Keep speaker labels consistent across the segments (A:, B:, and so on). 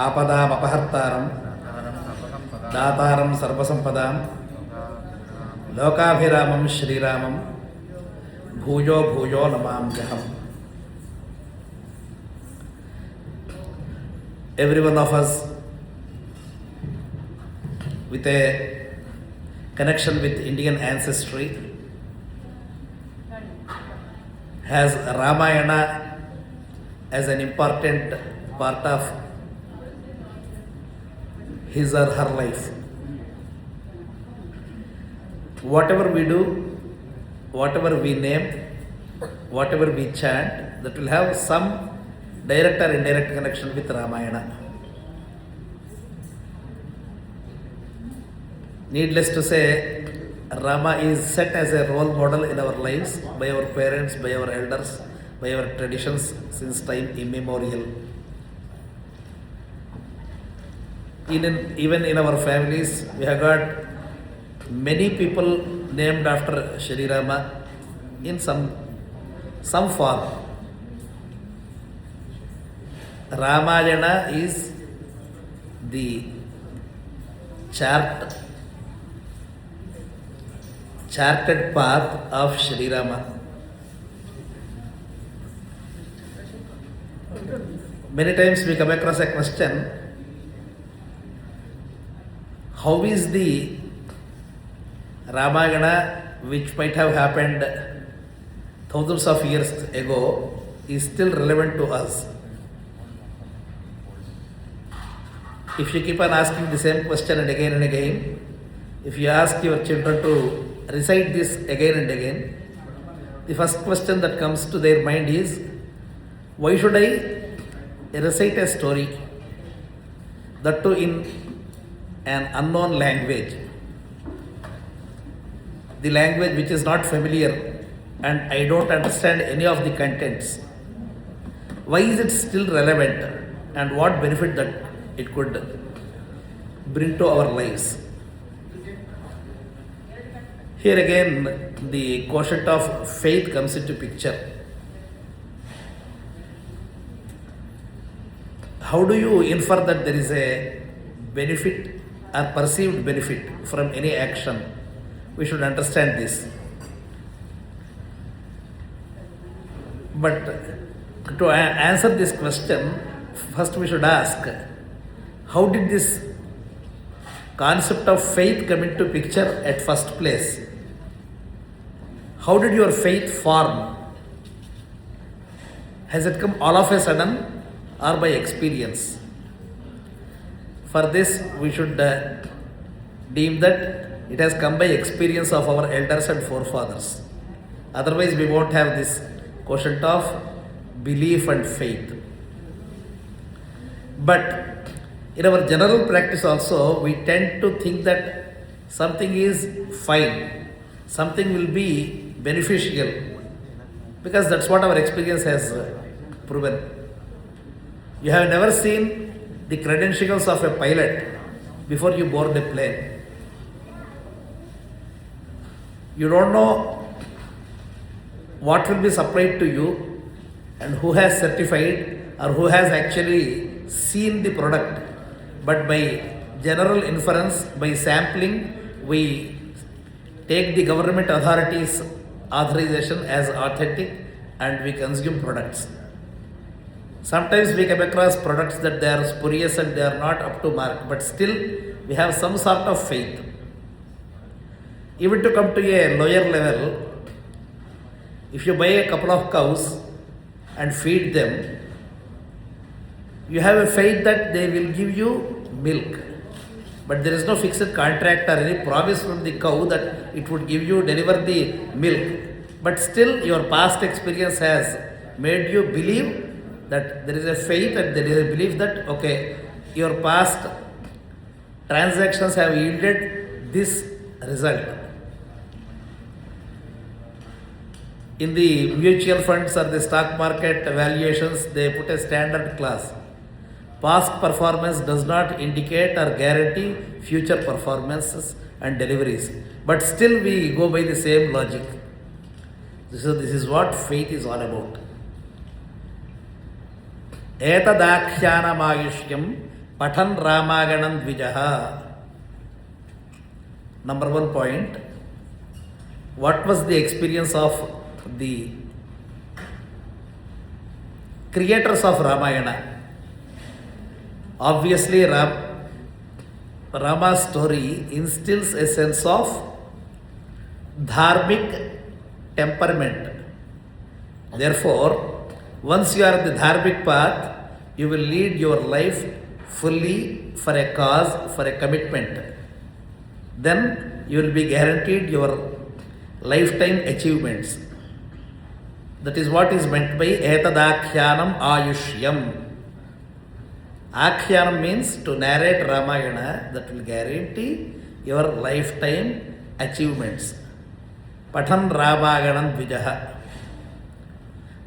A: ఆపదామపహర్తారం దాతారం సర్వసంపదాం లోకాభిరామం శ్రీరామం భూయో భూయో నమామ్యహం. Every one of us with a connection with Indian ancestry has Ramayana as an important part of his or her life. Whatever we do, whatever we name, whatever we chant, that will have some direct or indirect connection with Ramayana. Needless to say, Rama is set as a role model in our lives by our parents, by our elders, by our traditions since time immemorial. Even in our families, we have got many people named after Shri Rama in some form. Ramayana is the charted path of Shri Rama. Many times we come across a question, how is the Ramayana, which might have happened thousands of years ago, is still relevant to us? If you keep on asking the same question and again, if you ask your children to recite this again and again, the first question that comes to their mind is, why should I recite a story, that too in an unknown language, the language which is not familiar and I don't understand any of the contents? Why is it still relevant and what benefit that it could bring to our lives? Here again, the quotient of faith comes into picture. How do you infer that there is a benefit or perceived benefit from any action? We should understand this. But to answer this question, first we should ask, how did this concept of faith come into picture at first place? How did your faith form? Has it come all of a sudden or by experience? For this, we should deem that it has come by experience of our elders and forefathers. Otherwise, we won't have this quotient of belief and faith. But in our general practice also, we tend to think that something is fine, something will be beneficial, because that's what our experience has proven. You have never seen the credentials of a pilot before you board a plane. You don't know what will be supplied to you and who has certified or who has actually seen the product. But by general inference, by sampling, we take the government authorities' authorization as authentic and we consume products. Sometimes we come across products that they are spurious and they are not up to mark, but still we have some sort of faith. Even to come to a lower level, if you buy a couple of cows and feed them, you have a faith that they will give you milk. But there is no fixed contract or any promise from the cow that it would give you, deliver the milk. But still your past experience has made you believe that there is a faith and there is a belief that, okay, your past transactions have yielded this result. In the mutual funds or the stock market valuations, they put a standard class. Past performance does not indicate or guarantee future performances and deliveries. But still we go by the same logic. So this is what faith is all about. Etadakhyanam ayushyam Pathan Ramayanam Dvijaha. Number 1 point. What was the experience of the creators of Ramayana? Obviously, Rama's story instills a sense of dharmic temperament. Therefore, once you are on the dharmic path, you will lead your life fully for a cause, for a commitment. Then you will be guaranteed your lifetime achievements. That is what is meant by etadakhyanam ayushyam. Akhyanam means to narrate Ramayana that will guarantee your lifetime achievements. Pathan Ramayanam Dvijaha.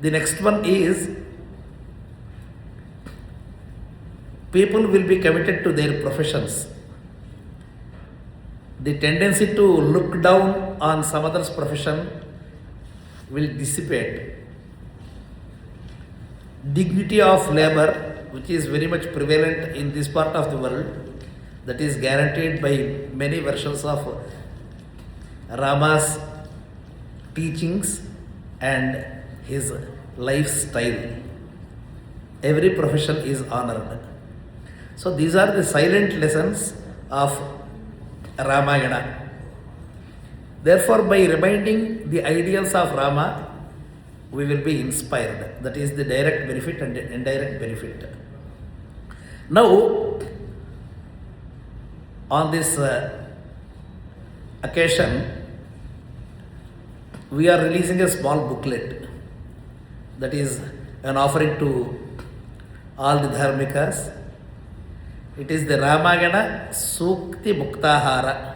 A: The next one is people will be committed to their professions. The tendency to look down on some other's profession will dissipate. Dignity of labor, which is very much prevalent in this part of the world, that is guaranteed by many versions of Rama's teachings and his lifestyle. Every profession is honored. So these are the silent lessons of Ramayana. Therefore, by reminding the ideals of Rama, we will be inspired. That is the direct benefit and the indirect benefit. Now, on this occasion, we are releasing a small booklet that is an offering to all the dharmikas. It is the Ramayana Sukti Muktahara.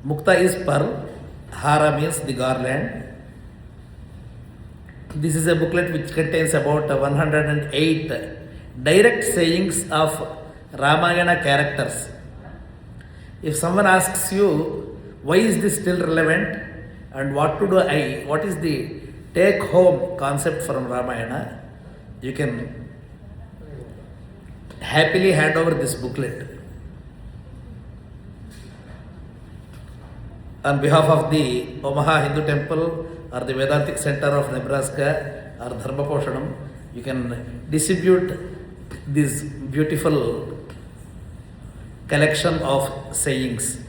A: Mukta is pearl, Hara means the garland. This is a booklet which contains about 108 direct sayings of Ramayana characters. If someone asks you, why is this still relevant and what is the take home concept from Ramayana, you can happily hand over this booklet. On behalf of the Omaha Hindu Temple or the Vedantic Center of Nebraska or Dharma Poshanam, you can distribute this beautiful collection of sayings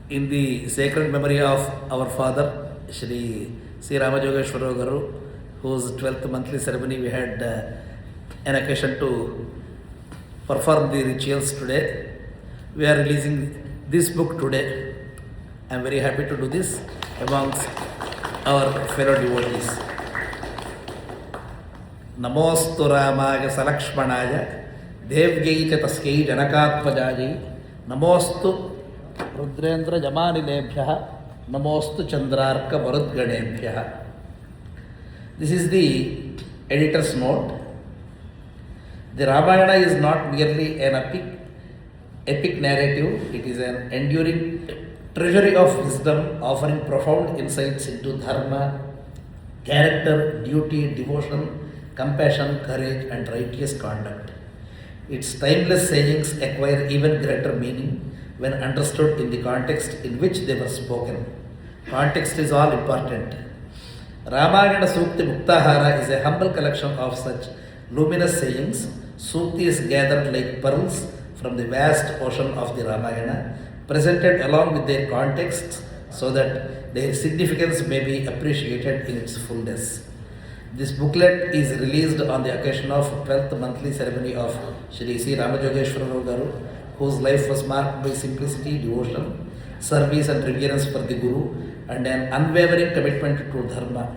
A: in the sacred memory of our father, Shri Ramajogeshwara Garu, whose 12th monthly ceremony we had an occasion to perform the rituals today. We are releasing this book today. I am very happy to do this amongst our fellow devotees. Namostu Ramaya Salakshmanaya Devgyai cha Taskei Janakatmajayi Namostu Rudrendra Jamanilebhyaha Namostu Chandrarka Marudganebhyaha. This is the editor's note. The Ramayana is not merely an epic narrative, it is an enduring treasury of wisdom offering profound insights into dharma, character, duty, devotion, compassion, courage, and righteous conduct. Its timeless sayings acquire even greater meaning when understood in the context in which they were spoken. Context is all important. Ramayana Sukti Muktahara is a humble collection of such luminous sayings. Sukti is gathered like pearls from the vast ocean of the Ramayana, presented along with their contexts so that their significance may be appreciated in its fullness. This booklet is released on the occasion of 12th monthly ceremony of Shri Ramajogeshwara Garu, whose life was marked by simplicity, devotion, service and reverence for the Guru and an unwavering commitment to Dharma.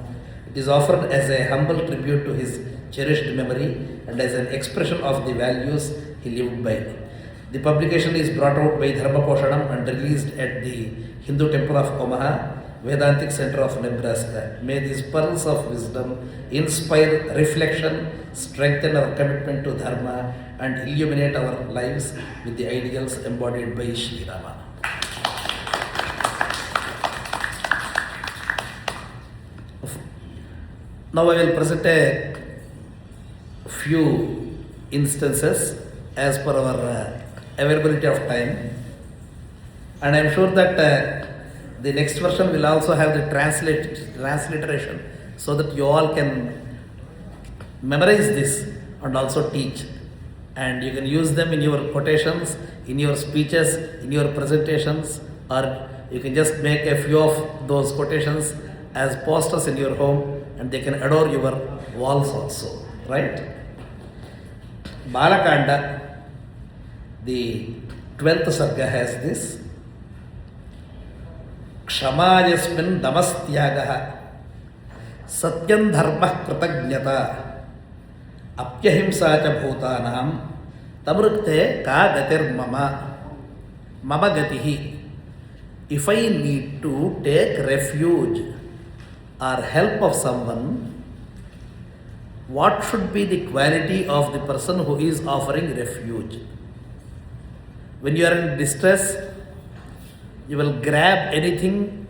A: It is offered as a humble tribute to his cherished memory and as an expression of the values he lived by. The publication is brought out by Dharma Poshanam and released at the Hindu Temple of Omaha, Vedantic Center of Nebraska. May these pearls of wisdom inspire reflection, strengthen our commitment to Dharma, and illuminate our lives with the ideals embodied by Sri Rama. Now I will present a few instances as per our availability of time, and I am sure that the next version will also have the transliteration so that you all can memorize this and also teach, and you can use them in your quotations, in your speeches, in your presentations, or you can just make a few of those quotations as posters in your home, and they can adorn your walls also, right? Balakanda, the 12th sarga has this. Kshamayasmin damastyagaha satyam dharmah kritagnyata apyahimsa cha bhutanam tamrukte ka gatir mama gatihi. If I need to take refuge or help of someone, what should be the quality of the person who is offering refuge? When you are in distress, you will grab anything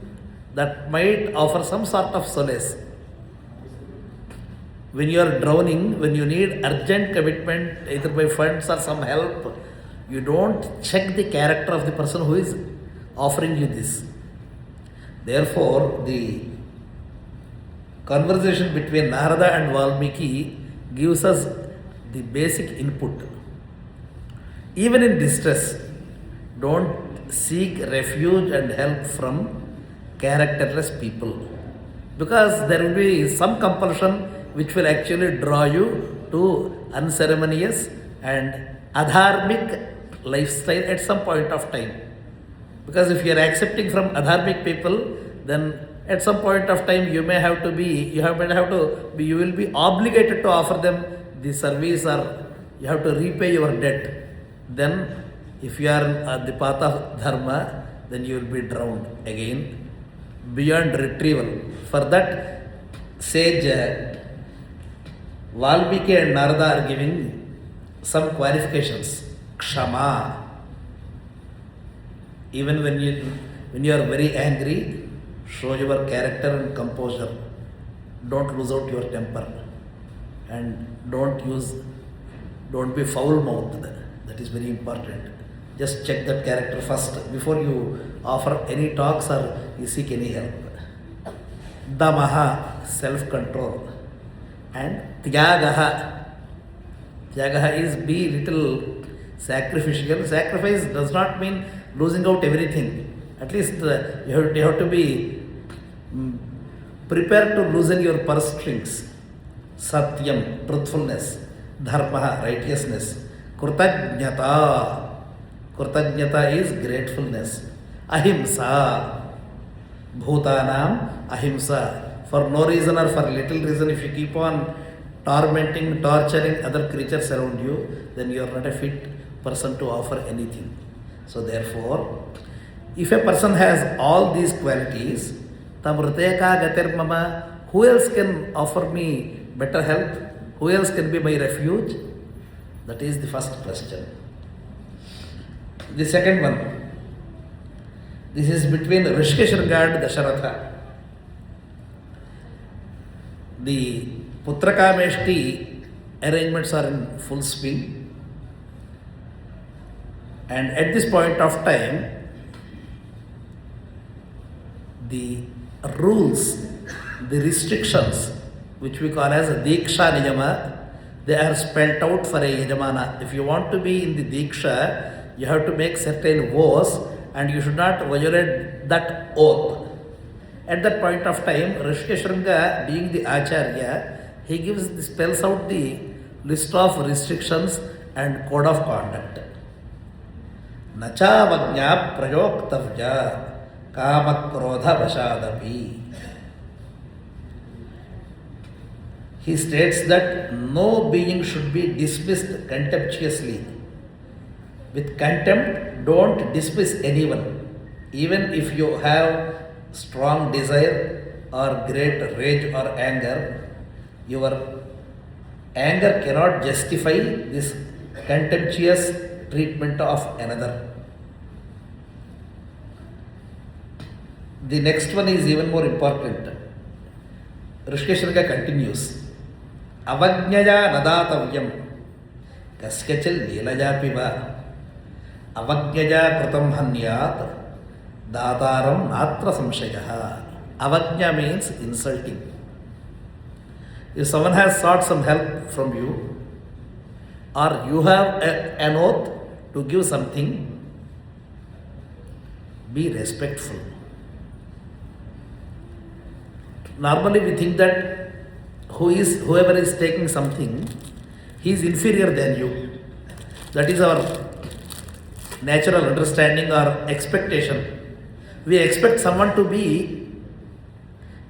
A: that might offer some sort of solace. When you are drowning, when you need urgent commitment, either by funds or some help, you don't check the character of the person who is offering you this. Therefore, the conversation between Narada and Valmiki gives us the basic input. Even in distress, don't seek refuge and help from characterless people, because there will be some compulsion which will actually draw you to unceremonious and adharmic lifestyle at some point of time. Because if you are accepting from adharmic people, then at some point of time you will be obligated to offer them the service, or you have to repay your debt. Then if you are on the path of dharma, then you will be drowned again beyond retrieval. For that, sage Valmiki and Narada are giving some qualifications. Kshama. Even when you are very angry, show your character and composure. Don't lose out your temper, and don't be foul-mouthed. That is very important. Just check that character first before you offer any talks or you seek any help. Damaha, self-control. And tyagaha. Tyagaha is be little sacrificial. Sacrifice does not mean losing out everything. At least you have to be prepared to loosen your purse strings. Satyam, truthfulness. Dharma, righteousness. Krutajnata. Krutajnata is gratefulness. Ahimsa. Bhutanam, ahimsa. For no reason or for little reason, if you keep on tormenting, torturing other creatures around you, then you are not a fit person to offer anything. So therefore, if a person has all these qualities, tamruteka gatir mama, who else can offer me better help? Who else can be my refuge? That is the first question. The second one, this is between Rishikeshwar and Dasharatha. The Putrakameshti arrangements are in full swing, and at this point of time, the rules, the restrictions, which we call as Diksha Niyama, they are spelled out for a Yajamana. If you want to be in the Diksha, you have to make certain vows, and you should not violate that oath. At that point of time, Rishikeshwar being the Acharya, he spells out the list of restrictions and code of conduct. Nacha vajna prayoktavya kama krodha vashadapi. He states that no being should be dismissed contemptuously. With contempt, don't dismiss anyone. Even if you have strong desire or great rage or anger, your anger cannot justify this contemptuous treatment of another. The next one is even more important. Rishikeshwar continues. avajñaya nadatavyam kaskachil leelaya piva avajñaya kritam hanyat dataram natra samshayaha. Avajña means insulting. If someone has sought some help from you, or you have an oath to give something, be respectful. Normally we think that whoever is taking something, he is inferior than you. That is our natural understanding or expectation. We expect someone to be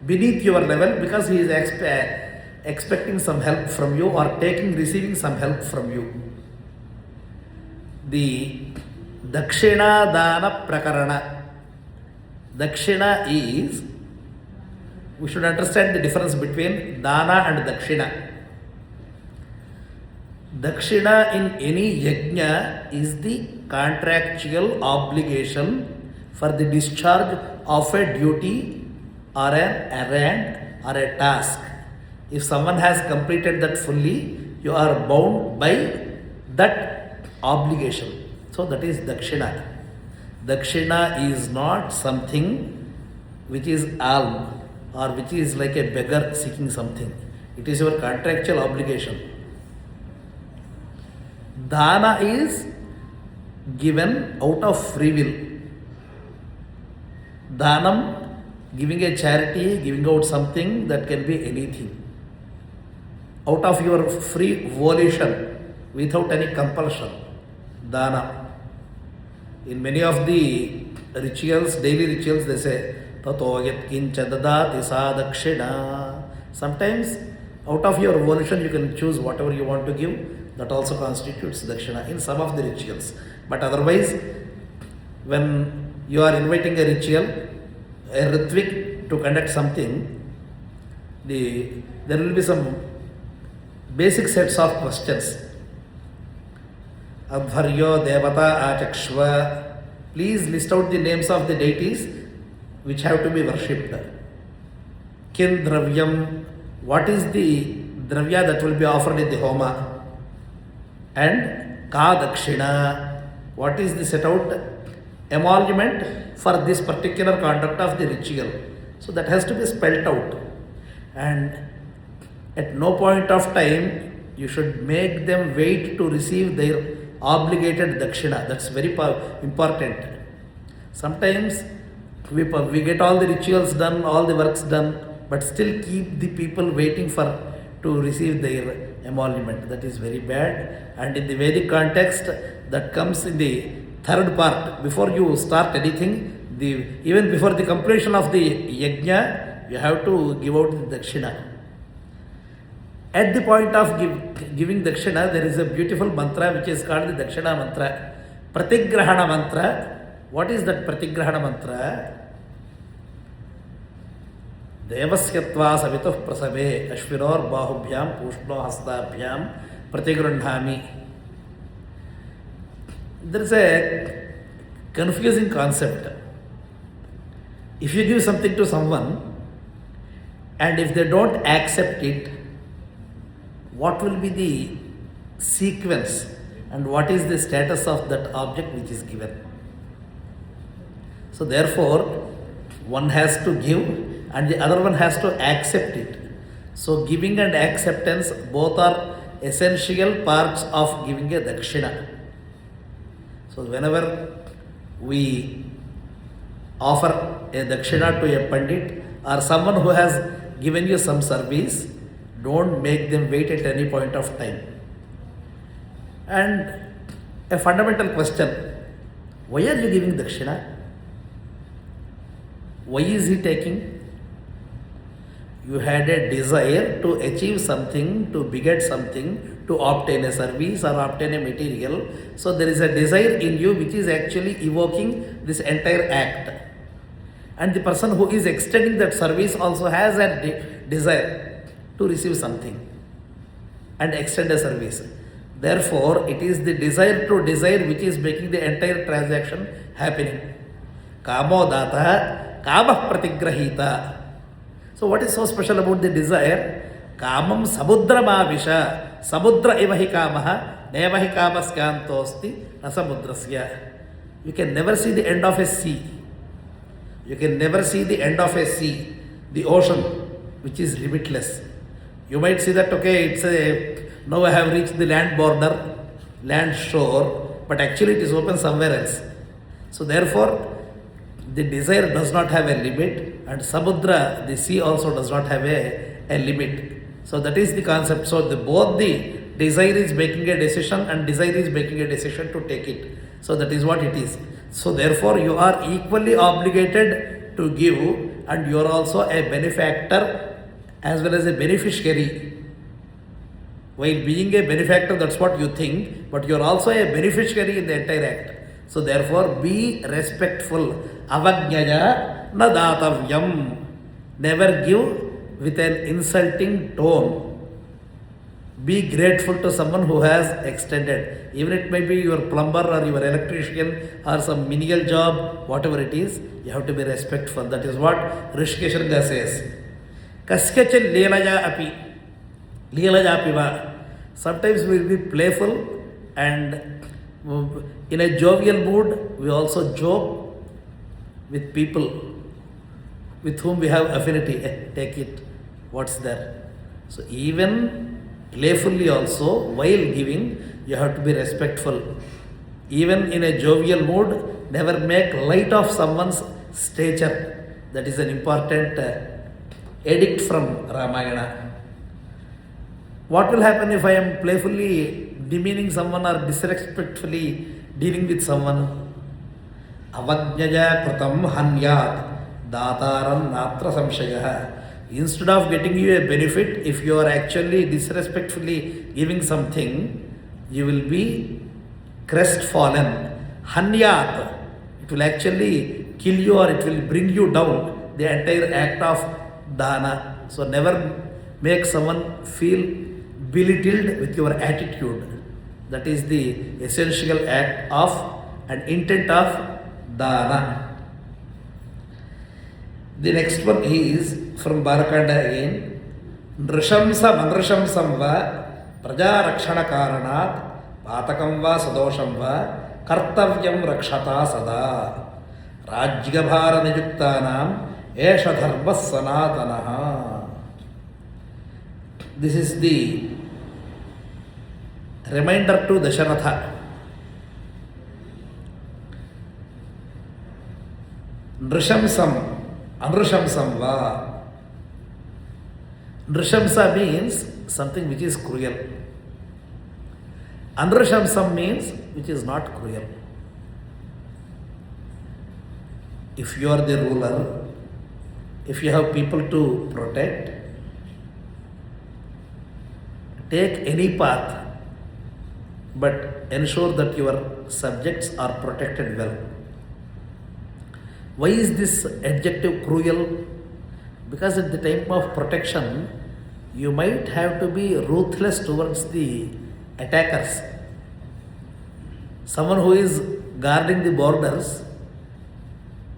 A: beneath your level because he is expecting some help from you or receiving some help from you. The Dakshina Dana Prakarana. Dakshina is, we should understand the difference between Dana and Dakshina. Dakshina in any yajna is the contractual obligation for the discharge of a duty or an errand or a task. If someone has completed that fully, you are bound by that obligation. So that is Dakshina. Dakshina is not something which is alm or which is like a beggar seeking something. It is your contractual obligation. Dana is given out of free will. Danam, giving a charity, giving out something that can be anything. Out of your free volition, without any compulsion. Dana. In many of the rituals, daily rituals, they say, Tato yat kincha dadati sa dakshina. Sometimes, out of your volition, you can choose whatever you want to give. That also constitutes dakshina in some of the rituals. But otherwise, when you are inviting a ritual, a ritvik to conduct something, there will be some basic sets of questions. Adharyo Devata Achakshva. Please list out the names of the deities which have to be worshipped. Kin Dravyam. What is the Dravya that will be offered in the Homa? And Ka Dakshina. What is the set out emolument for this particular conduct of the ritual? So that has to be spelled out. And at no point of time you should make them wait to receive their obligated dakshina. That's very important. Sometimes we get all the rituals done, all the works done, but still keep the people waiting to receive their emolument. That is very bad. And in the Vedic context, that comes in the third part. Before you start anything, even before the completion of the yajna, you have to give out the dakshina. At the point of giving dakshina, there is a beautiful mantra which is called the dakshina mantra. Pratigrahana mantra. What is that pratigrahana mantra? Devasyatva savituh prasave ashvinor bahubhyam pushno hastabhyam pratigruhnami. There is a confusing concept. If you give something to someone and if they don't accept it, what will be the sequence and what is the status of that object which is given? So therefore, one has to give and the other one has to accept it. So giving and acceptance both are essential parts of giving a dakshina. So whenever we offer a dakshina to a pandit or someone who has given you some service, don't make them wait at any point of time. And a fundamental question, why are you giving dakshina? Why is he taking? You had a desire to achieve something, to beget something, to obtain a service or obtain a material. So there is a desire in you which is actually evoking this entire act. And the person who is extending that service also has a desire to receive something and extend a service. Therefore, it is the desire to desire which is making the entire transaction happening. Kamo data, kamah pratigrahita. So what is so special about the desire? Kamam samudramavisha. Samudra eva hi kamaha. Neva hi kamaskyantosti nasamudrasya. You can never see the end of a sea. You can never see the end of a sea, the ocean, which is limitless. You might see that, okay, now I have reached the land border, land shore, but actually it is open somewhere else. So therefore, the desire does not have a limit, and samudra, the sea, also does not have a limit. So that is the concept. So both the desire is making a decision and desire is making a decision to take it. So that is what it is. So therefore you are equally obligated to give, and you are also a benefactor as well as a beneficiary. While being a benefactor, that's what you think, but you are also a beneficiary in the entire act. So therefore be respectful. Avajnaya na datavyam. Never give with an insulting tone. Be grateful to someone who has extended. Even it may be your plumber or your electrician or some menial job, whatever it is, you have to be respectful. That is what Rishikesharanga says. Kaskachan leelaja api. Leelaja apiva. Sometimes we will be playful, and in a jovial mood, we also joke with people with whom we have affinity. Take it, what's there? So even playfully also, while giving, you have to be respectful. Even in a jovial mood, never make light of someone's stature. That is an important edict from Ramayana. What will happen if I am playfully demeaning someone or disrespectfully dealing with someone? Avajnaya kritam hanyat dataram natra samshayah. Instead of getting you a benefit, if you are actually disrespectfully giving something, you will be crestfallen. Hanyat. It will actually kill you, or it will bring you down, the entire act of dana. So never make someone feel belittled with your attitude. That is the essential act of and intent of dana. The next one is from Bharakanda again. Nrishamsa manrishamsam va praja rakshana karanat patakam va sadosham va kartavyam rakshata sada rajyabhara niyuktanam esha dharma sanatanaha. This is the reminder to Dasharatha. Nrishamsam, anrishamsam va. Nrishamsa means something which is cruel. Anrishamsam means which is not cruel. If you are the ruler, if you have people to protect, take any path, but ensure that your subjects are protected well. Why is this adjective cruel? Because at the time of protection, you might have to be ruthless towards the attackers. Someone who is guarding the borders,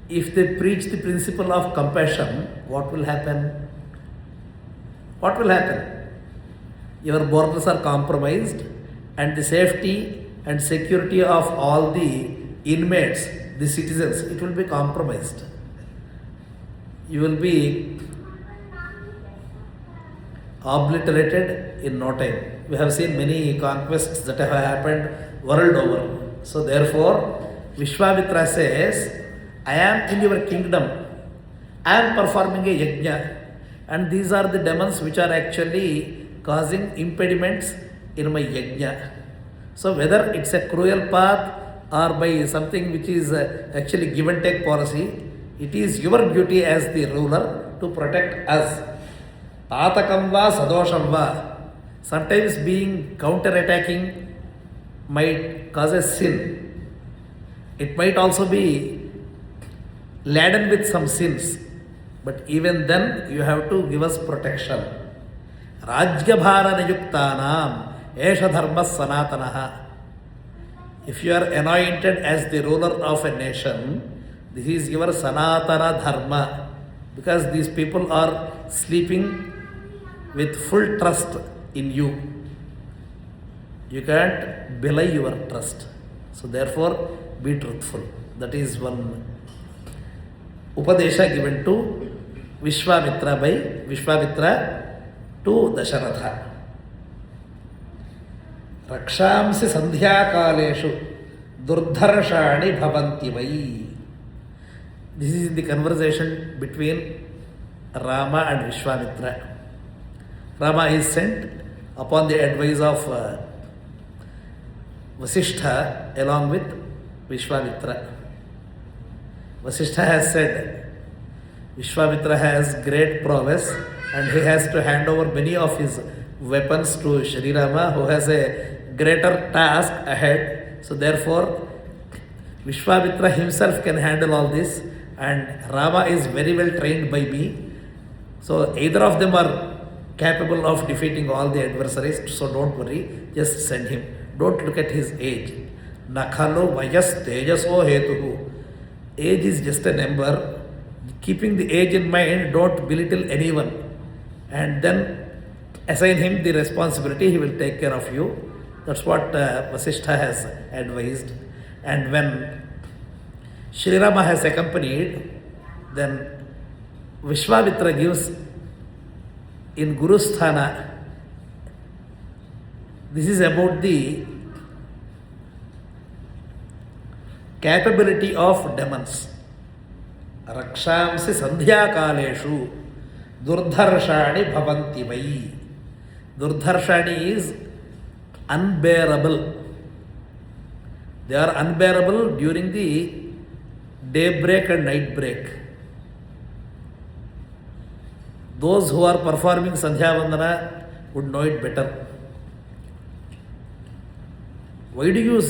A: if they preach the principle of compassion, what will happen? What will happen? Your borders are compromised, and the safety and security of all the inmates, the citizens, it will be compromised. You will be obliterated in no time. We have seen many conquests that have happened world over. So therefore, Vishwamitra says, I am in your kingdom. I am performing a yajna, and these are the demons which are actually causing impediments in my yajna. So whether it's a cruel path or by something which is actually give and take policy, it is your duty as the ruler to protect us. Patakam va sadosham va. Sometimes being counter-attacking might cause a sin. It might also be laden with some sins. But even then you have to give us protection. Rajyabhara niyuktanam esha dharma sanatanaha. If you are anointed as the ruler of a nation, this is your sanatana dharma. Because these people are sleeping with full trust in you. You can't belie your trust. So therefore, be truthful. That is one Upadesha given to Vishwamitra by Vishwamitra to Dasharatha. Rakshamsi sandhya kaleshu durdharshani bhavanti vai. This is the conversation between Rama and Vishwamitra. Rama is sent upon the advice of Vasishtha along with Vishwamitra. Vasishtha has said Vishwamitra has great prowess and he has to hand over many of his weapons to Shri Rama, who has a greater task ahead. So therefore, Vishwamitra himself can handle all this, and Rama is very well trained by me. So either of them are capable of defeating all the adversaries, so don't worry, just send him. Don't look at his age. Nakhalu vayas tejaso hetuhu. Age is just a number. Keeping the age in mind, don't belittle anyone. And then assign him the responsibility, he will take care of you. That's what Vasishtha has advised. And when Shri Rama has accompanied, then Vishwamitra gives in Gurusthana. This is about the capability of demons. Rakshamsi sandhya kaleshu durdharshani bhavanti vai. Durdharshani is unbearable. They are unbearable during the daybreak and night break. Those who are performing Sandhya Vandana would know it better. Why do you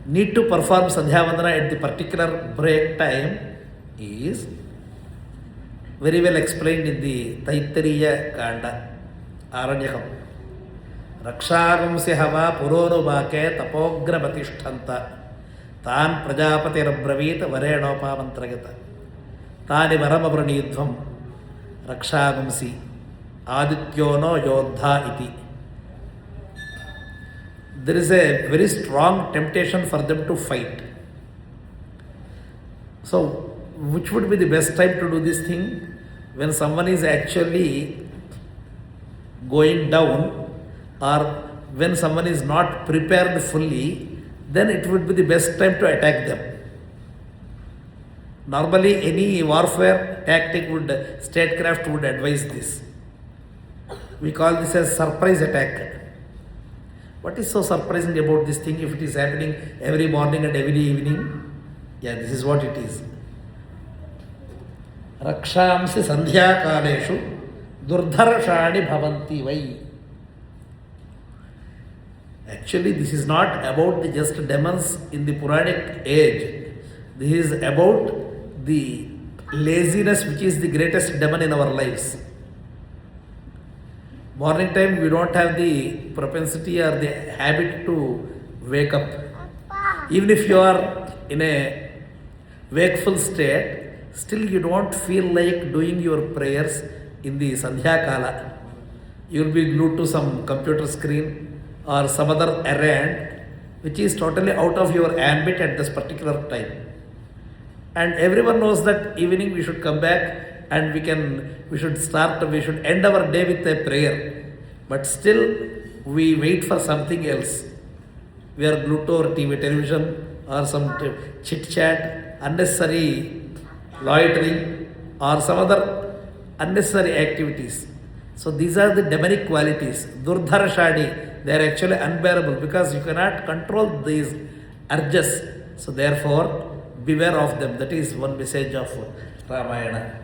A: need to perform Sandhya Vandana at the particular break time is very well explained in the Taittiriya Kanda, Aranyakam. Rakshagamsi hava purorubake tapograpatishtanta tan prajapatirabravit varenopā mantragata tani varamavranidhvam Rakshagamsi adityono yodha iti. There is a very strong temptation for them to fight. So, which would be the best time to do this thing? When someone is actually going down, or when someone is not prepared fully, then it would be the best time to attack them. Normally, any warfare tactic statecraft would advise this. We call this as surprise attack. What is so surprising about this thing if it is happening every morning and every evening? Yeah, this is what it is. Rakshamsi sandhya kaleshu durdharshani bhavanti vai. Actually, this is not about the just demons in the Puranic age. This is about the laziness which is the greatest demon in our lives. Morning time we don't have the propensity or the habit to wake up. Even if you are in a wakeful state, still you don't feel like doing your prayers in the Sandhya Kala. You will be glued to some computer screen or some other errand which is totally out of your ambit at this particular time. And everyone knows that evening we should come back and we should end our day with a prayer. But still we wait for something else. We are glued to our TV, television, or some chit chat, unnecessary loitering, or some other unnecessary activities. So these are the demonic qualities. Durdharshani, they are actually unbearable because you cannot control these urges. So therefore, beware of them. That is one message of Ramayana.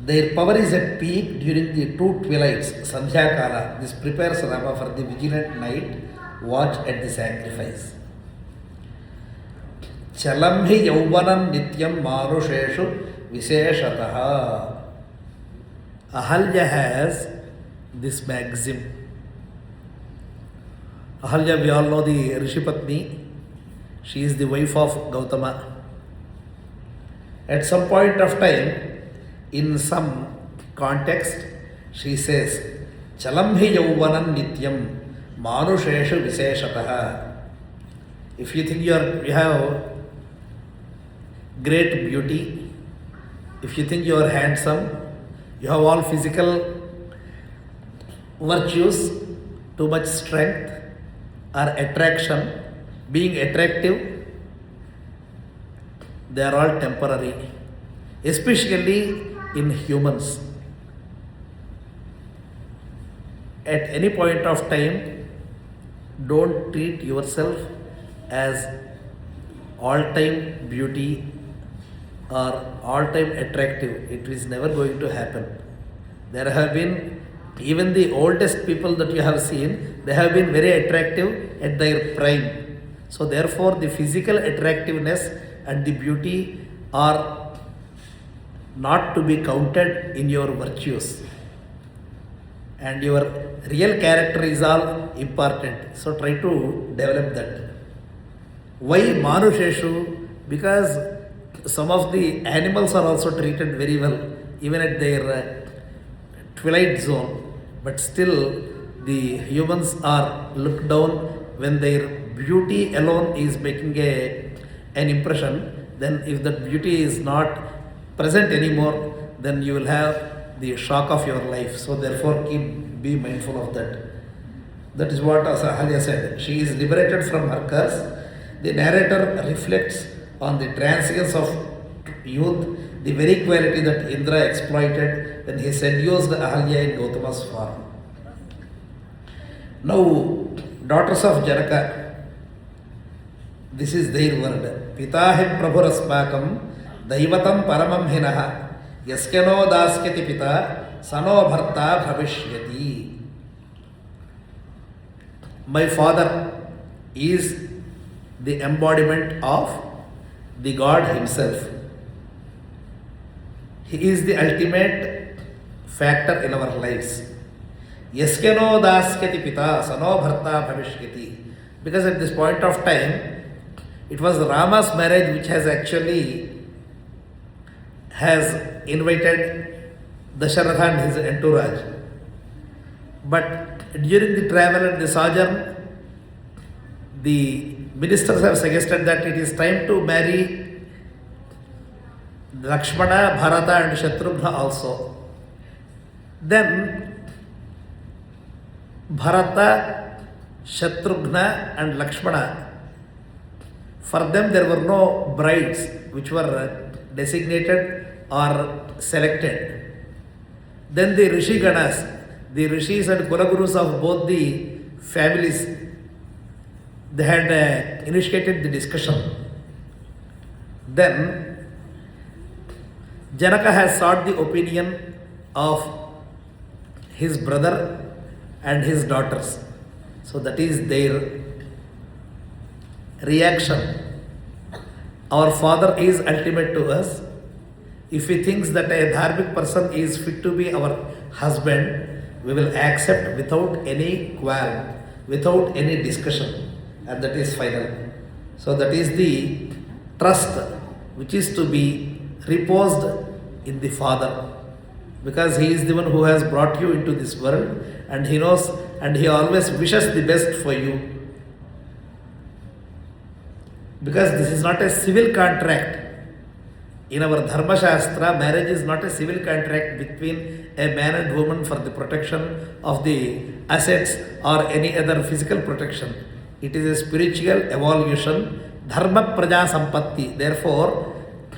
A: Their power is at peak during the two twilights, Sandhya Kala. This prepares Rama for the vigilant night watch at the sacrifice. Chalam hi yauvanam nityam manusheshu visheshataha. Ahalya has this maxim. Ahalya, we all know the Rishipatni. She is the wife of Gautama. At some point of time, in some context, she says, Chalam hi yauvanam nityam manusheshu viseshataha. If you think you have great beauty, if you think you are handsome, you have all physical virtues, too much strength or attraction, being attractive, they are all temporary, especially in humans. At any point of time, don't treat yourself as all-time beauty or all-time attractive. It is never going to happen. There have been, even the oldest people that you have seen, they have been very attractive at their prime. So therefore the physical attractiveness and the beauty are not to be counted in your virtues. And your real character is all important. So try to develop that. Why Manusheshu? Because some of the animals are also treated very well, even at their twilight zone. But still, the humans are looked down when their beauty alone is making an impression. Then, if that beauty is not present anymore, then you will have the shock of your life. So, therefore, be mindful of that. That is what Ahalya said. She is liberated from her curse. The narrator reflects on the transience of youth, the very quality that Indra exploited when he seduced Ahalya in Gautama's form. Now, daughters of Janaka, this is their word. Pitahim Prabhurasmakam Daivatam Paramam Hinaha Yaskeno Dasketi Pita Sano Bharta Bhavishyati. My father is the embodiment of the God Himself. He is the ultimate factor in our lives. Yaskeno dasketi pita sano bharta bhavishyati. Because at this point of time, it was Rama's marriage which has invited Dasharatha and his entourage. But during the travel and the sojourn, the ministers have suggested that it is time to marry Lakshmana, Bharata and Shatrughna also. Then Bharata, Shatrughna and Lakshmana, for them there were no brides which were designated or selected. Then the Rishi Ganas, the Rishis and Kulagurus of both the families, they had initiated the discussion. Then Janaka has sought the opinion of his brother and his daughters. So that is their reaction. Our father is ultimate to us. If he thinks that a dharmic person is fit to be our husband, we will accept without any quarrel, without any discussion. And that is final. So that is the trust which is to be reposed in the Father, because He is the one who has brought you into this world and He knows and He always wishes the best for you. Because this is not a civil contract. In our Dharma Shastra, marriage is not a civil contract between a man and woman for the protection of the assets or any other physical protection. It is a spiritual evolution, Dharma Praja Sampatti. Therefore,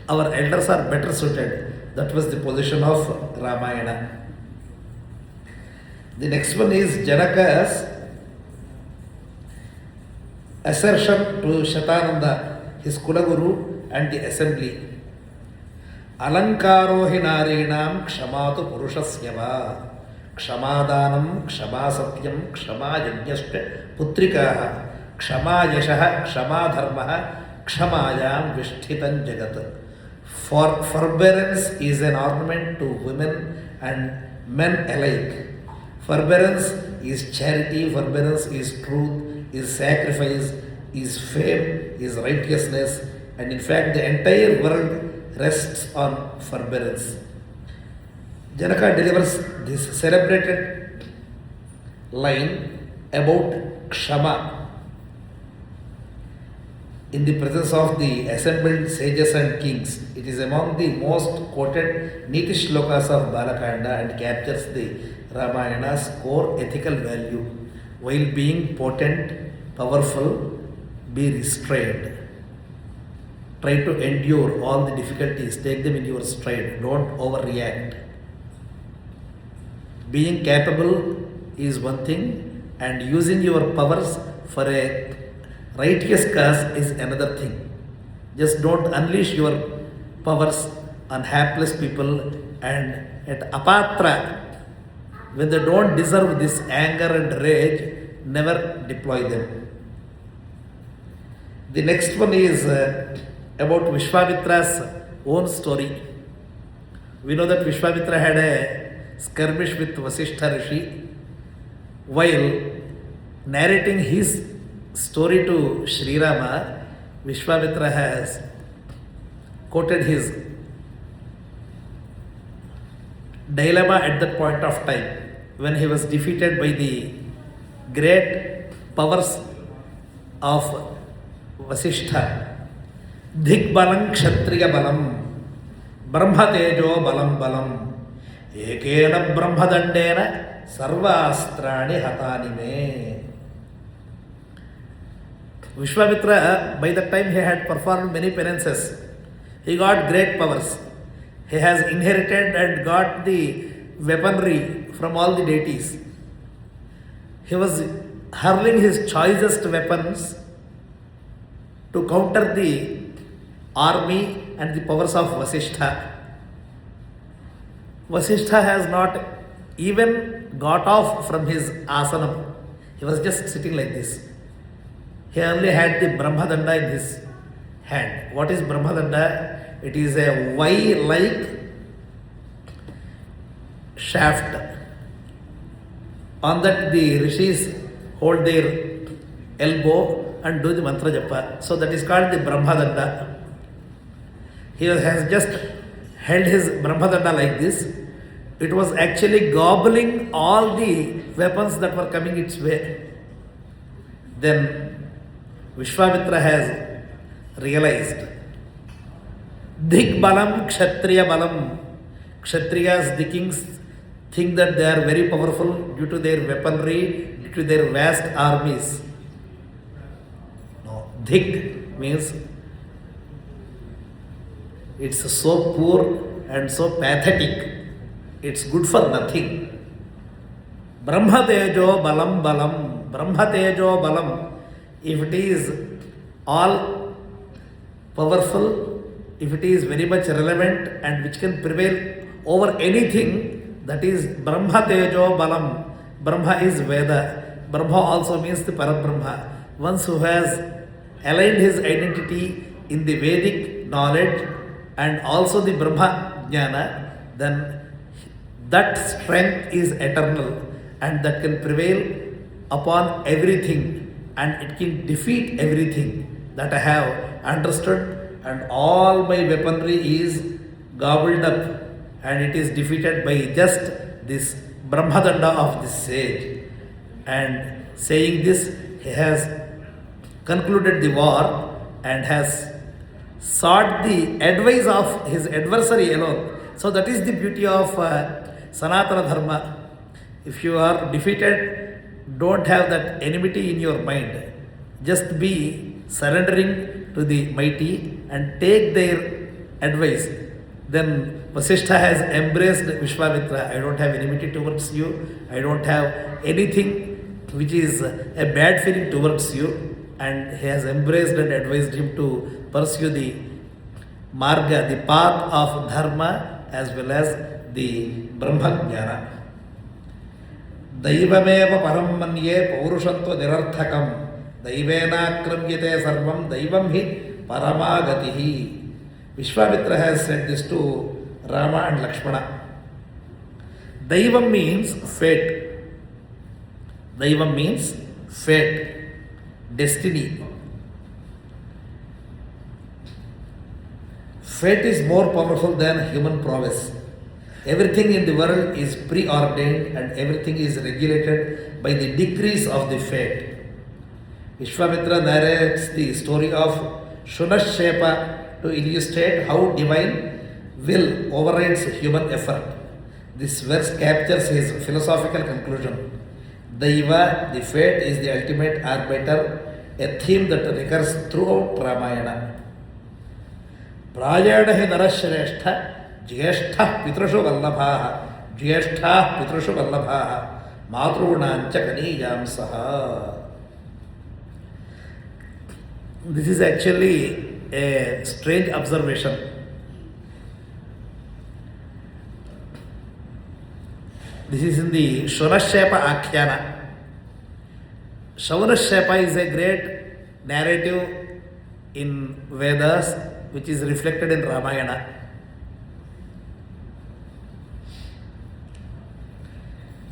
A: our elders are better suited. That was the position of Ramayana. The next one is Janaka's assertion to Shatananda, his Kulaguru and the assembly. Alankaro hi narinam kshamatu purushasyava kshamadhanam kshasatyam kshamajanyashta putrikaha kshamayashaha kshamadharmaha kshamayam vishtitan jagat. For forbearance is an ornament to women and men alike. Forbearance is charity, forbearance is truth, is sacrifice, is fame, is righteousness, and in fact the entire world rests on forbearance. Janaka delivers this celebrated line about Kshama in the presence of the assembled sages and kings. It is among the most quoted Niti shlokas of Balakanda and captures the Ramayana's core ethical value. While being potent, powerful, be restrained. Try to endure all the difficulties, take them in your stride, don't overreact. Being capable is one thing, and using your powers for a righteous cause is another thing. Just don't unleash your powers on hapless people and at apatra, when they don't deserve this anger and rage, never deploy them. The next one is about Vishwamitra's own story. We know that Vishwamitra had a skirmish with Vasishtha Rishi. While narrating his story to Sri Rama, Vishwamitra has quoted his dilemma at that point of time when he was defeated by the great powers of Vasishtha. Dhik balam kshatriya balam brahma tejo balam balam ekena brahma dandena sarva astrani hatani me. Vishwamitra, by that time he had performed many penances. He got great powers. He has inherited and got the weaponry from all the deities. He was hurling his choicest weapons to counter the army and the powers of Vasishtha. Vasishtha has not even got off from his asanam. He was just sitting like this. He only had the Brahmadanda in his hand. What is Brahmadanda? It is a Y-like shaft. On that the rishis hold their elbow and do the mantra japa. So that is called the Brahmadanda. He has just held his Brahmadanda like this. It was actually gobbling all the weapons that were coming its way. Then Vishwamitra has realized Dhik balam kshatriya balam. Kshatriyas, the kings, think that they are very powerful due to their weaponry, due to their vast armies. No, Dhik means it's so poor and so pathetic. It's good for nothing. Brahma tejo balam balam. Brahma tejo balam. If it is all powerful, if it is very much relevant and which can prevail over anything, that is Brahma Tejo Balam. Brahma is Veda. Brahma also means the Parabrahma. Once who has aligned his identity in the Vedic knowledge and also the Brahma Jnana, then that strength is eternal and that can prevail upon everything. And it can defeat everything that I have understood, and all my weaponry is gobbled up and it is defeated by just this Brahmadanda of this sage. And saying this, he has concluded the war and has sought the advice of his adversary alone. So that is the beauty of Sanatana Dharma. If you are defeated, don't have that enmity in your mind. Just be surrendering to the mighty and take their advice. Then Vasishtha has embraced Vishwamitra. I don't have enmity towards you. I don't have anything which is a bad feeling towards you. And he has embraced and advised him to pursue the marga, the path of dharma as well as the Brahma Jnana. Daivameva param manye paurushanto nirarthakam daivena kramyate sarvam daivam hi paramagatihi. Vishwamitra has said this to Rama and Lakshmana. Daivam means fate. Daivam means fate, destiny. Fate is more powerful than human prowess. Everything in the world is preordained and everything is regulated by the decrees of the fate. Vishwamitra narrates the story of Shunashepa to illustrate how divine will overrides human effort. This verse captures his philosophical conclusion. Daiva, the fate, is the ultimate arbiter, a theme that recurs throughout Ramayana. प्रायेण हि नरश्रेष्ठ ज्येष्ठः पितृषु वल्लभाः ज्येष्ठाः पितृषु वल्लभाः मातॄणाञ्च कनीयांसः. This is actually a strange observation. This is in the Shunashepa Akhyana. Shunashepa is a great narrative in Vedas which is reflected in Ramayana.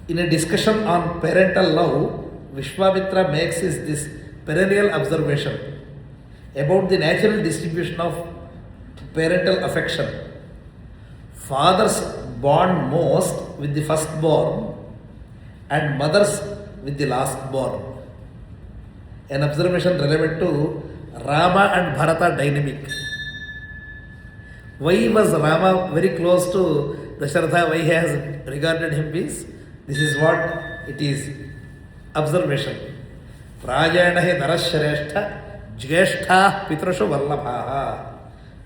A: In a discussion on parental love, Vishwamitra makes this perennial observation about the natural distribution of parental affection. Fathers bond most with the firstborn and mothers with the lastborn. An observation relevant to Rama and Bharata dynamic. Why was Rama very close to Dasharatha? Why he has regarded him is, this is what it is. Observation. Prajana hi narashreshta jyeshtha pitrashu vallabhaha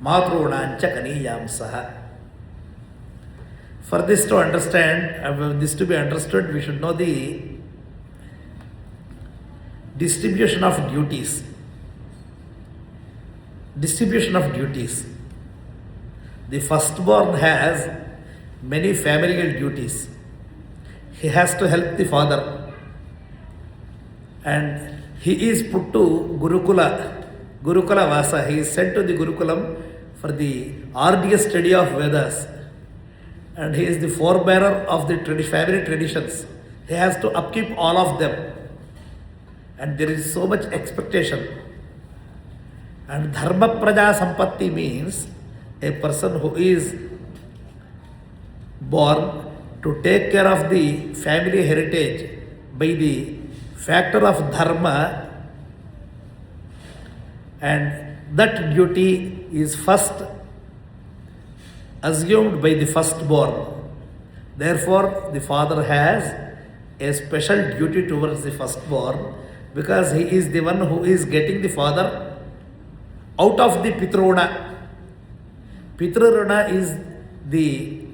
A: matrunancha kaniyamsaha. For this to understand, this to be understood, we should know the distribution of duties. Distribution of duties. The firstborn has many familial duties. He has to help the father. And he is put to Gurukula Vasa. He is sent to the Gurukulam for the arduous study of Vedas. And he is the forebearer of the family traditions. He has to upkeep all of them. And there is so much expectation. And Dharma Praja Sampatti means a person who is born to take care of the family heritage by the factor of dharma, and that duty is first assumed by the firstborn. Therefore, the father has a special duty towards the firstborn because he is the one who is getting the father out of the Pitruna. Pitruna is the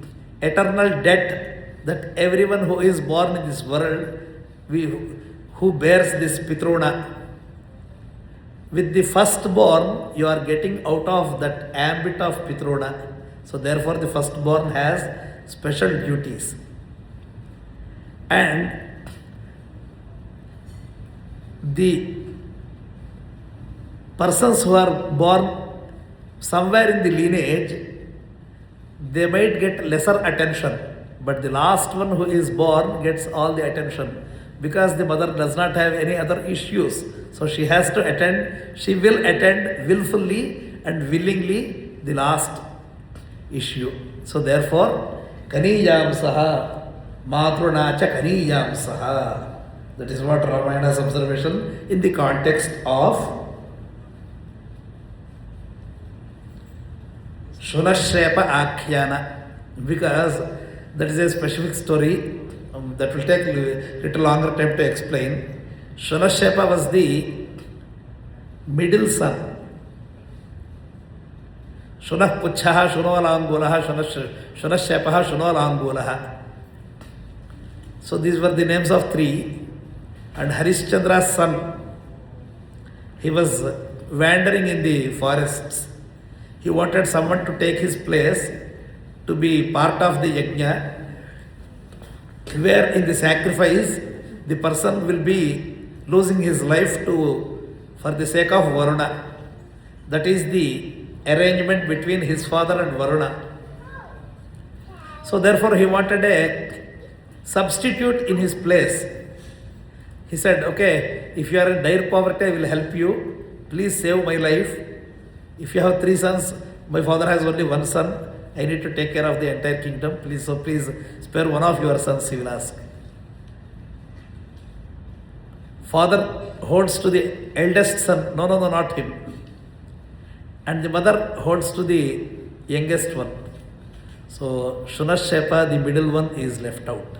A: eternal debt that everyone who is born in this world, who bears this Pitruna. With the firstborn, you are getting out of that ambit of Pitruna. So therefore the firstborn has special duties. And the persons who are born somewhere in the lineage, they might get lesser attention, but the last one who is born gets all the attention because the mother does not have any other issues. So she has to attend, she will attend willfully and willingly the last issue. So therefore, Kaniyam Saha, Matrunacha Kaniyam Saha. That is what Ramayana's observation in the context of Shunashepa Akhyana, because that is a specific story that will take a little longer time to explain. Shunashepa was the middle son. Shunah Puchhaha, Shunolangulaha, Shunashepaha, Shunolangulaha. So these were the names of three. And Harishchandra's son, he was wandering in the forests. He wanted someone to take his place to be part of the yajna, where in the sacrifice the person will be losing his life for the sake of Varuna. That is the arrangement between his father and Varuna. So therefore he wanted a substitute in his place. He said, okay, if you are in dire poverty, I will help you. Please save my life. If you have three sons, My father has only one son. I need to take care of the entire kingdom. Please, so please spare one of your sons, he will ask. Father holds to the eldest son. No, not him. And the mother holds to the youngest one. So Shunashepa, the middle one, is left out.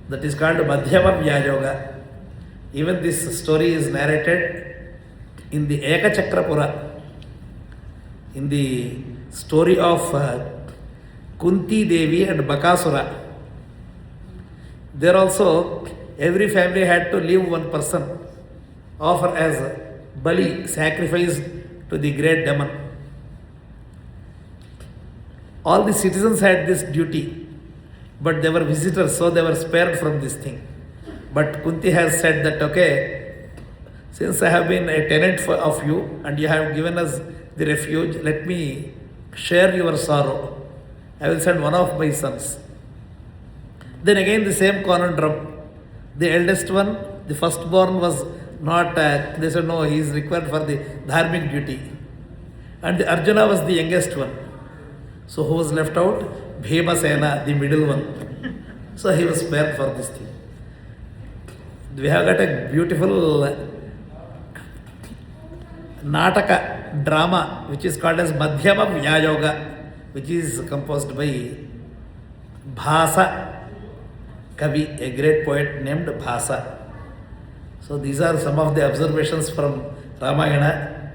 A: That is called Madhyama Vyayoga. Even this story is narrated in the Ekachakrapura, in the story of Kunti Devi and Bakasura. There also, every family had to leave one person, offer as Bali, sacrifice to the great demon. All the citizens had this duty, but they were visitors, so they were spared from this thing. But Kunti has said that, okay, since I have been a tenant of you and you have given us the refuge, let me share your sorrow. I will send one of my sons. Then again the same conundrum. The eldest one, the firstborn, was not, they said no, he is required for the dharmic duty. And the Arjuna was the youngest one. So who was left out? Bhimasena, the middle one. So he was spared for this thing. We have got a beautiful Nataka drama which is called as Madhyama Vyayoga, which is composed by Bhasa Kavi, a great poet named Bhasa. So these are some of the observations from Ramayana.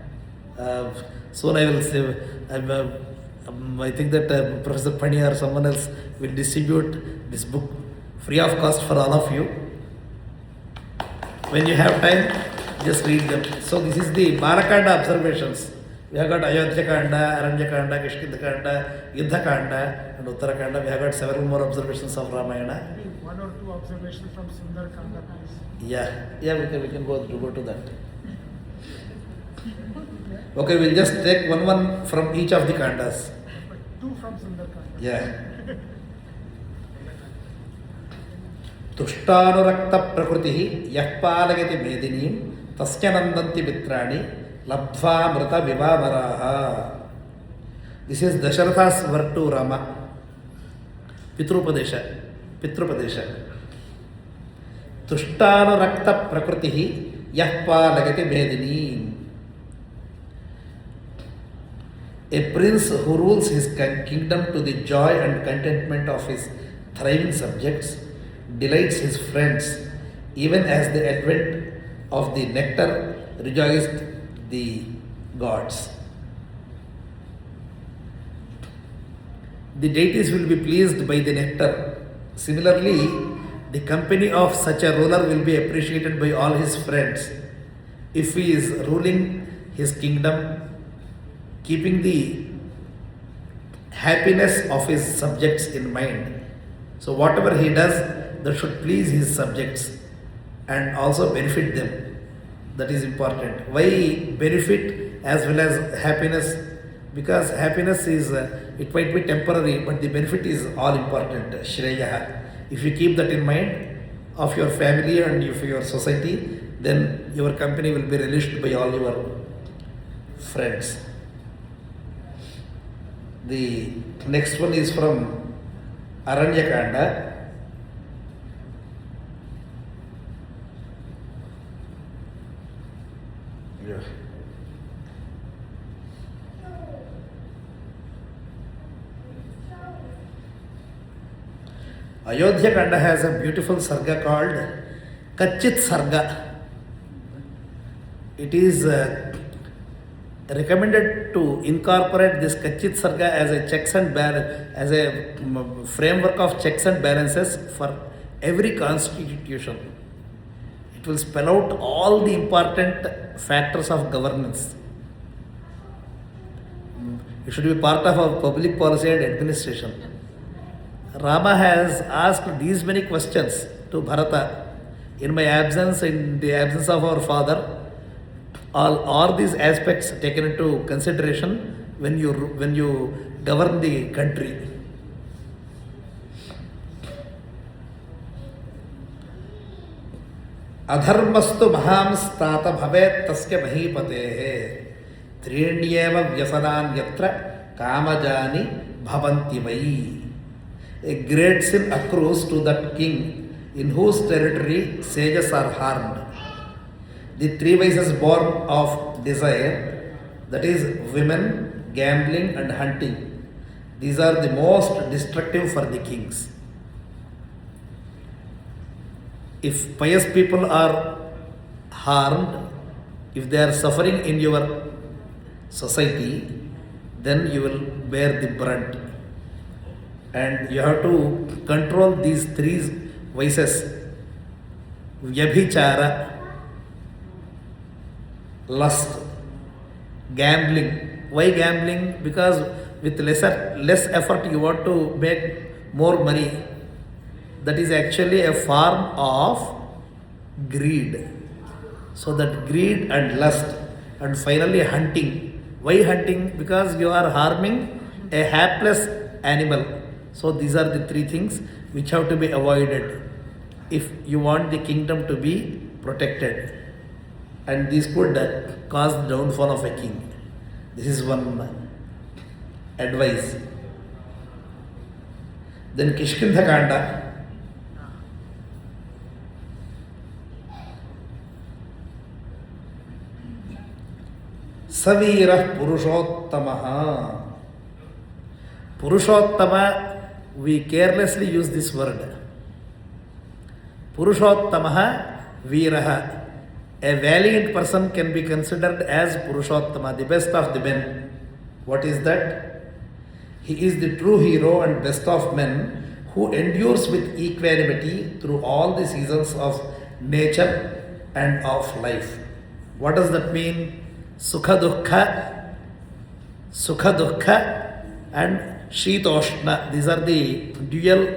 A: Soon I will say, I think that Professor Pani or someone else will distribute this book free of cost for all of you. When you have time, just read them. So this is the Barakanda observations. We have got Ayodhya Kanda, Aranya Kanda, Kishkinda Kanda, Yuddha Kanda, and Uttara We have got several more observations of Ramayana.
B: One or two observations from Sundar Kanda, please.
A: Yeah, we can go to that. Okay, we'll just take one from each of the Kandas.
B: But two from Sundar Kanda.
A: Yeah. तुष्टानुरक्त प्रकृति यः पालयति मेदिनीं तस्य नन्दन्ति मित्राणि लब्ध्वा मृत विवावराः. This is Dasharatha's word to Rama. Pitrupadesha. Tushtanurakta prakritihi yah palagati medini. A prince who rules his kingdom to the joy and contentment of his thriving subjects delights his friends, even as the advent of the nectar rejoiced the gods. The deities will be pleased by the nectar. Similarly, the company of such a ruler will be appreciated by all his friends if he is ruling his kingdom, keeping the happiness of his subjects in mind. So whatever he does, that should please his subjects and also benefit them. That is important. Why benefit as well as happiness? Because happiness is, it might be temporary, but the benefit is all important. Shreya. If you keep that in mind of your family and of your society, then your company will be relished by all your friends. The next one is from Aranya Kanda. Yeah. Ayodhya Kanda has a beautiful sarga called Kachit Sarga. It is recommended to incorporate this Kachit Sarga as a checks and as a framework of checks and balances for every constitution. It will spell out all the important factors of governance. It should be part of our public policy and administration. Rama has asked these many questions to Bharata. In my absence, in the absence of our father, all these aspects taken into consideration when you govern the country. Adharmastu maham stata bhavet tasya mahipate. त्रीण्येव व्यसनान्यत्र कामजानि bhavanti vai. A great sin accrues to that king in whose territory sages are harmed. The three vices born of desire, that is women, gambling and hunting, these are the most destructive for the kings. If pious people are harmed, if they are suffering in your society, then you will bear the brunt. And you have to control these three vices: vyabhichara, lust, gambling. Why gambling? Because with less effort you want to make more money. That is actually a form of greed. So that greed and lust, and finally hunting. Why hunting? Because you are harming a hapless animal. So these are the three things which have to be avoided if you want the kingdom to be protected. And this could cause the downfall of a king. This is one advice. Then Kishkindha Kanda. Savira Purushottamaha. Purushottama, we carelessly use this word. Purushottamaha Viraha. A valiant person can be considered as Purushottama, the best of the men. What is that? He is the true hero and best of men who endures with equanimity through all the seasons of nature and of life. What does that mean? Sukha Dukkha and Shitoshna. These are the dual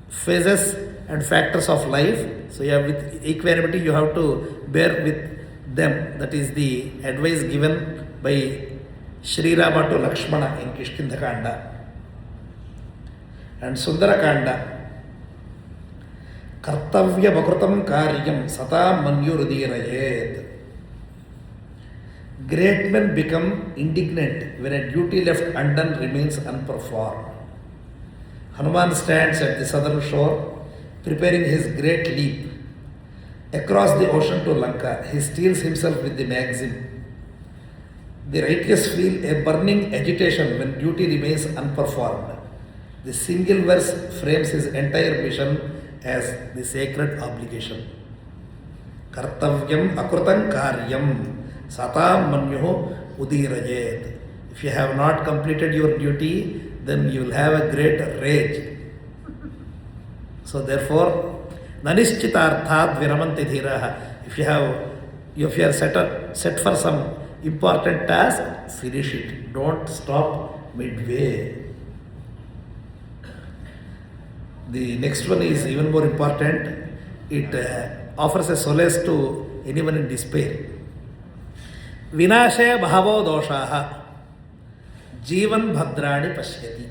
A: phases and factors of life. So you have with equanimity you have to bear with them. That is the advice given by Sri Rama to Lakshmana in Kishkindha Kanda. And Sundara Kanda. Kartavya Bhakrutam Karyam Sata Manyurudirayet. Great men become indignant when a duty left undone remains unperformed. Hanuman stands at the southern shore, preparing his great leap. Across the ocean to Lanka, he steels himself with the maxim: the righteous feel a burning agitation when duty remains unperformed. The single verse frames his entire mission as the sacred obligation. Kartavyam akrutam karyam Satam Manyuho Udirayet. If you have not completed your duty, then you will have a great rage. So therefore, Nanishchitarthat Viramanti Dhiraha. If you are set for some important task, finish it. Don't stop midway. The next one is even more important. It offers a solace to anyone in despair. Vinashe bhavo doshaha Jivan bhadrani pashyati.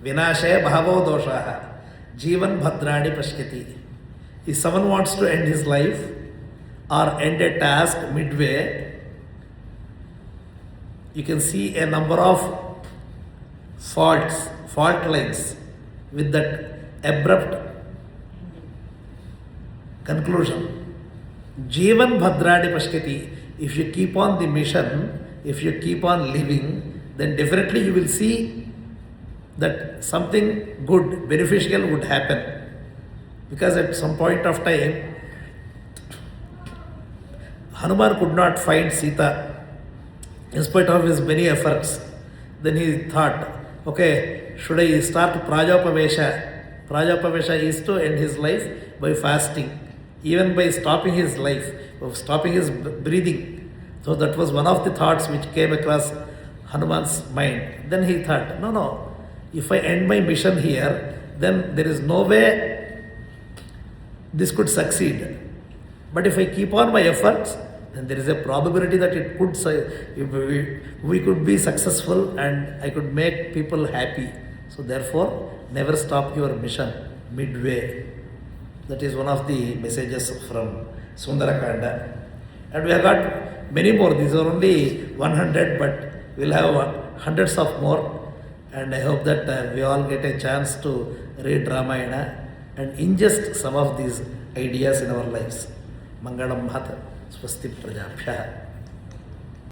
A: Vinashe bhavo doshaha Jivan bhadrani pashyati. If someone wants to end his life or end a task midway, you can see a number of fault lines with that abrupt conclusion. Jivan bhadrani pashyati. If you keep on the mission, if you keep on living, then definitely you will see that something good, beneficial would happen. Because at some point of time, Hanuman could not find Sita in spite of his many efforts. Then he thought, okay, should I start Prajapavesha? Prajapavesha is to end his life by fasting, even by stopping his life, of stopping his breathing. So that was one of the thoughts which came across Hanuman's mind. Then he thought, no, if I end my mission here, then there is no way this could succeed. But if I keep on my efforts, then there is a probability that it could, we could be successful and I could make people happy. So therefore, never stop your mission midway. That is one of the messages from Sundarakanda. And we have got many more. These are only 100, but we'll have hundreds of more. And I hope that we all get a chance to read Ramayana and ingest some of these ideas in our lives. Mangalam Bhat, Swasti Prajabhya.